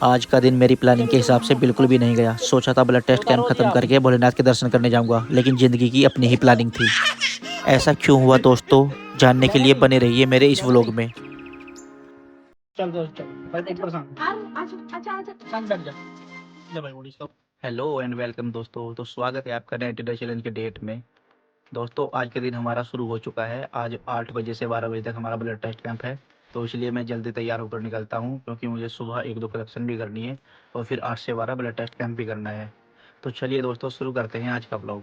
आज का दिन मेरी प्लानिंग के हिसाब से बिल्कुल भी नहीं गया। सोचा था ब्लड टेस्ट कैंप खत्म करके भोलेनाथ के दर्शन करने जाऊंगा, लेकिन ज़िंदगी की अपनी ही प्लानिंग थी। ऐसा क्यों हुआ दोस्तों, जानने के लिए बने रहिए मेरे इस व्लॉग में। हेलो एंड वेलकम दोस्तों, तो स्वागत है आपका नए टुडे चैलेंज के डेट में। दोस्तों आज का दिन हमारा शुरू हो चुका है। आज 8 बजे से 12 बजे तक हमारा ब्लड टेस्ट कैंप है, तो इसलिए मैं जल्दी तैयार होकर निकलता हूँ, क्योंकि मुझे सुबह 1-2 कलेक्शन भी करनी है और फिर 8 से 12 ब्लड टेस्ट कैंप भी करना है। तो चलिए दोस्तों शुरू करते हैं आज का ब्लॉग।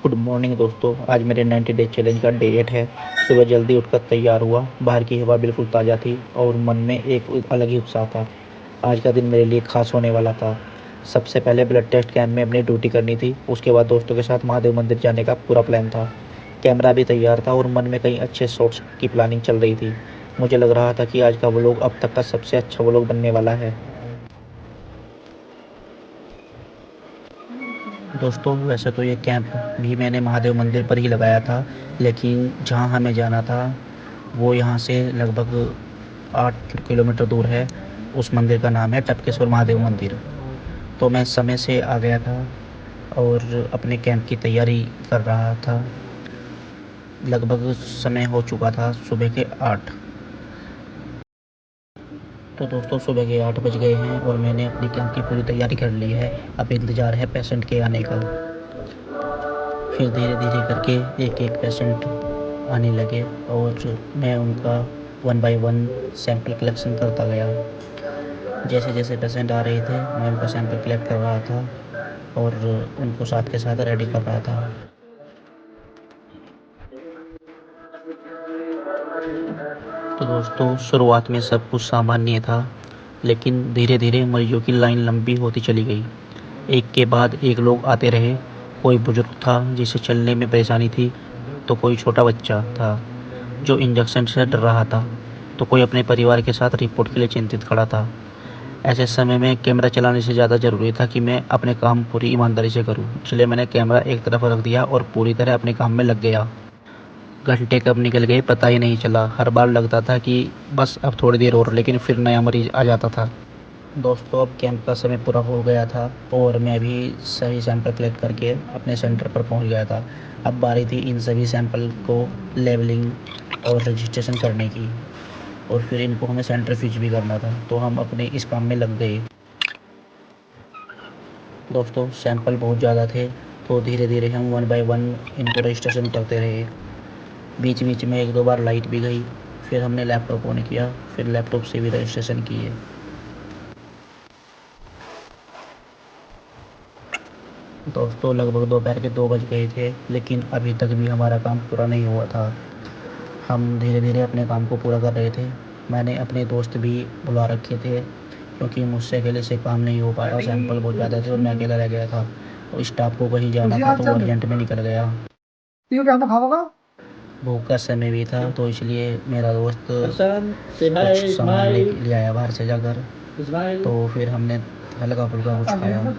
गुड मॉर्निंग दोस्तों, आज मेरे 90 डे चैलेंज का डे 8 है। सुबह जल्दी उठकर तैयार हुआ। बाहर की हवा बिल्कुल ताज़ा थी और मन में एक अलग ही उत्साह था। आज का दिन मेरे लिए खास होने वाला था। सबसे पहले ब्लड टेस्ट कैंप में अपनी ड्यूटी करनी थी। उसके बाद दोस्तों के साथ महादेव मंदिर जाने का पूरा प्लान था। कैमरा भी तैयार था और मन में कई अच्छे शॉट्स की प्लानिंग चल रही थी। मुझे लग रहा था कि आज का व्लॉग अब तक का सबसे अच्छा व्लॉग बनने वाला है। दोस्तों वैसे तो ये कैंप भी मैंने महादेव मंदिर पर ही लगाया था, लेकिन जहाँ हमें जाना था वो यहाँ से लगभग 8 किलोमीटर दूर है। उस मंदिर का नाम है टपकेश्वर महादेव मंदिर। तो मैं समय से आ गया था और अपने कैंप की तैयारी कर रहा था। लगभग समय हो चुका था सुबह के 8। तो दोस्तों सुबह के 8 बज गए हैं और मैंने अपनी कैंप की पूरी तैयारी कर ली है। अब इंतज़ार है पेशेंट के आने का। फिर धीरे धीरे करके एक एक पेशेंट आने लगे और मैं उनका 1 बाय 1 सैंपल कलेक्शन करता गया। जैसे जैसे पेशेंट आ रहे थे मैं उनका सैंपल कलेक्ट कर रहा था और उनको साथ के साथ रेडी कर रहा था। तो दोस्तों शुरुआत में सब कुछ सामान्य था, लेकिन धीरे धीरे मरीजों की लाइन लंबी होती चली गई। एक के बाद एक लोग आते रहे। कोई बुजुर्ग था जिसे चलने में परेशानी थी, तो कोई छोटा बच्चा था जो इंजेक्शन से डर रहा था, तो कोई अपने परिवार के साथ रिपोर्ट के लिए चिंतित खड़ा था। ऐसे समय में कैमरा चलाने से ज़्यादा ज़रूरी था कि मैं अपने काम पूरी ईमानदारी से करूं, इसलिए मैंने कैमरा एक तरफ रख दिया और पूरी तरह अपने काम में लग गया। घंटे कब निकल गए पता ही नहीं चला। हर बार लगता था कि बस अब थोड़ी देर और, लेकिन फिर नया मरीज आ जाता था। दोस्तों अब कैंप का समय पूरा हो गया था और मैं भी सही सैंपल कलेक्ट करके अपने सेंटर पर पहुंच गया था। अब बारी थी इन सभी सैंपल को लेबलिंग और रजिस्ट्रेशन करने की, और फिर इनको हमें सेंट्रीफ्यूज भी करना था, तो हम अपने इस काम में लग गए। दोस्तों सैंपल बहुत ज़्यादा थे, तो धीरे धीरे हम 1 बाय 1 इनको रजिस्ट्रेशन करते रहे। बीच बीच में 1-2 बार लाइट भी गई। फिर हमने लैपटॉप ऑन किया, फिर लैपटॉप से भी रजिस्ट्रेशन किए। दोस्तों लगभग दोपहर के 2 बज गए थे, लेकिन अभी तक भी हमारा काम पूरा नहीं हुआ था। हम धीरे धीरे अपने काम को पूरा कर रहे थे। मैंने अपने दोस्त भी बुला रखे थे, क्योंकि मुझसे अकेले से काम नहीं हो पाया। सैंपल बहुत ज़्यादा थे और मैं अकेला रह गया था, और स्टाफ को कहीं जाना था तो वो अर्जेंट में निकल गया। भूख का समय भी था, तो इसलिए मेरा दोस्त कुछ सामान ले आया बाहर से जाकर। तो फिर हमने हल्का फुल्का कुछ खाया और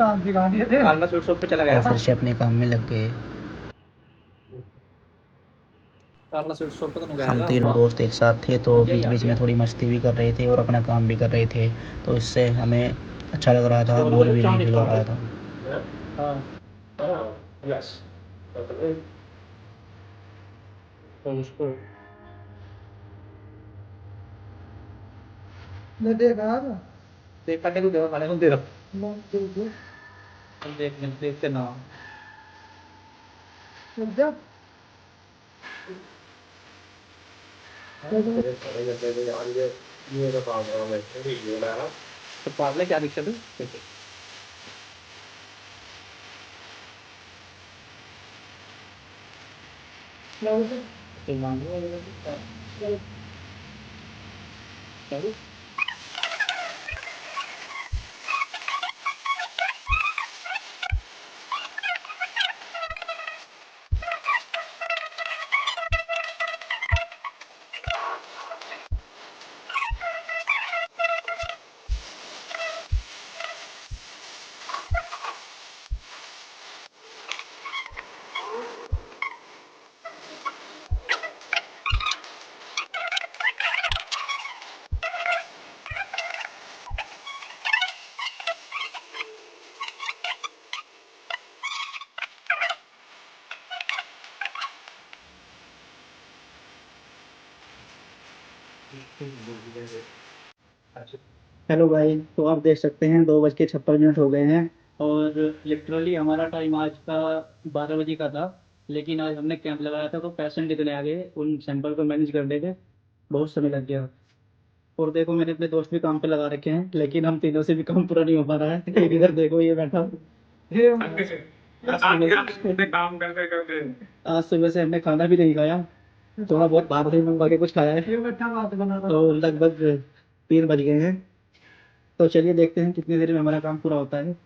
फिर से अपने काम में लग गए। हम तीनों दोस्त एक साथ थे, तो बीच बीच में थोड़ी मस्ती भी कर रहे थे और अपना काम भी कर रहे थे, तो इससे हमें अच्छा लग रहा था, बोर भी नहीं फील हो रहा था। हेलो भाई, तो आप देख सकते हैं 2:56 हो गए हैं और लिटरली हमारा टाइम आज का 12 बजे का था। लेकिन आज हमने कैंप लगाया था तो पेशेंट इतने आ गए, उन सैंपल को मैनेज करने में बहुत समय लग गया। और देखो मैंने अपने दोस्त भी काम पे लगा रखे हैं, लेकिन हम तीनों से भी काम पूरा नहीं हो पा रहा है। एक इधर देखो ये बैठा, ये काम करते करते आज सुबह से हमने खाना भी नहीं खाया, थोड़ा बहुत बाहर से मंगवा के कुछ खाया है। तो लगभग 3 बज गए हैं। तो चलिए देखते हैं कितनी देर में हमारा काम पूरा होता है।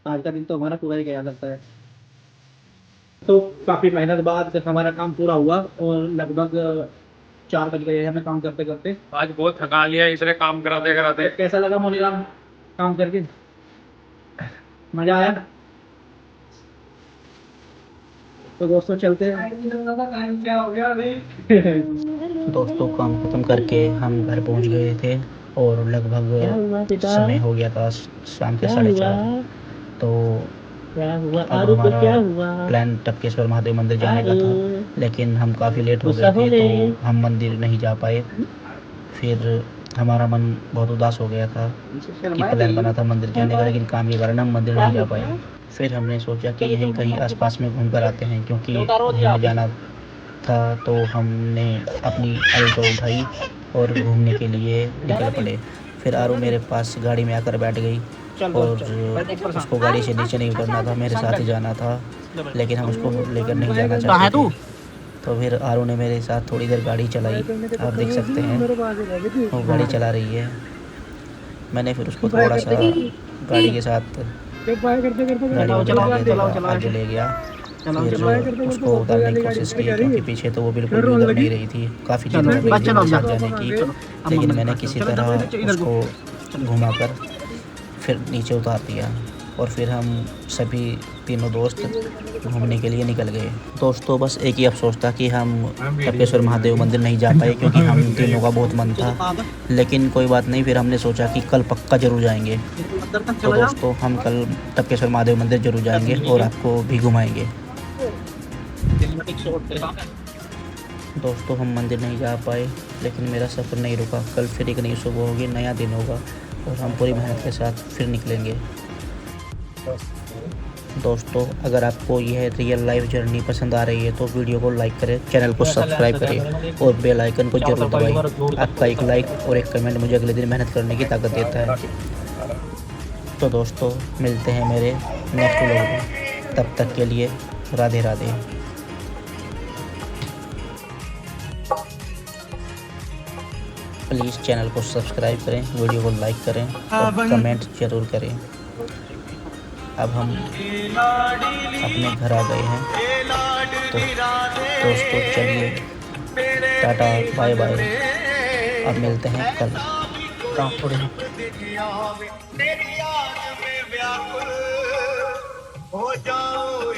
आज का दिन तो हमारा पूरा ही गया लगता है। तो काफी मेहनत बाद हमारा काम पूरा हुआ और लगभग 4 बज गए हैं हमें काम करते करते। आज बहुत थका लिया इतने काम कराते कराते। तो कैसा लगा मोनीराम काम करके? मजा आया? तो दोस्तों चलते हैं। दोस्तों काम खत्म करके हम घर पहुंच गए थे और लगभग समय हो गया था शाम के 4:30। तो अब हमारा प्लान टपकेश्वर महादेव मंदिर जाने का था, लेकिन हम काफ़ी लेट हो गए थे तो हम मंदिर नहीं जा पाए। फिर हमारा मन बहुत उदास हो गया था कि प्लान बना था मंदिर जाने का, लेकिन काम के कारण हम मंदिर नहीं जा पाए। फिर हमने सोचा कि यहीं कहीं आसपास में घूम कर आते हैं, क्योंकि घूमने जाना था। तो हमने अपनी अल्टो उठाई और घूमने के लिए निकल पड़े। फिर आरू मेरे पास गाड़ी में आकर बैठ गई और उसको गाड़ी से नीचे नहीं उतरना था, मेरे साथ ही जाना था, लेकिन हम उसको लेकर नहीं जाना चाहते थे। तो फिर आरू ने मेरे साथ थोड़ी देर गाड़ी चलाई, आप देख सकते हैं वो गाड़ी चला रही है। मैंने फिर उसको थोड़ा सा गाड़ी के साथ आगे ले गया। फिर उसको उतारने की कोशिश की, क्योंकि पीछे तो वो बिल्कुल भी उतर नहीं रही थी, काफ़ी जिद कर रही थी मेरे साथ जाने की। लेकिन मैंने किसी तरह उसको घुमाकर फिर नीचे उतार दिया और फिर हम सभी तीनों दोस्त घूमने के लिए निकल गए। दोस्तों बस एक ही अफसोस था कि हम टपकेश्वर महादेव मंदिर नहीं जा पाए, क्योंकि हम तीनों का बहुत मन था। लेकिन कोई बात नहीं, फिर हमने सोचा कि कल पक्का ज़रूर जाएंगे। तो दोस्तों हम कल टपकेश्वर महादेव मंदिर ज़रूर जाएंगे और आपको भी घुमाएंगे। दोस्तों हम मंदिर नहीं जा पाए, लेकिन मेरा सफ़र नहीं रुका। कल फिर एक नई सुबह होगी, नया दिन होगा और हम पूरी मेहनत के साथ फिर निकलेंगे। दोस्तों अगर आपको यह रियल लाइफ जर्नी पसंद आ रही है तो वीडियो को लाइक करें, चैनल को सब्सक्राइब करें और बेल आइकन को जरूर दबाएं। आपका एक लाइक और एक कमेंट मुझे अगले दिन मेहनत करने की ताकत देता है। तो दोस्तों मिलते हैं मेरे नेक्स्ट व्लॉग में, तब तक के लिए राधे राधे। प्लीज़ चैनल को सब्सक्राइब करें, वीडियो को लाइक करें और कमेंट जरूर करें। अब हम अपने घर आ गए हैं, तो दोस्तों चलिए टाटा बाय बाय, अब मिलते हैं कल। हो जाओ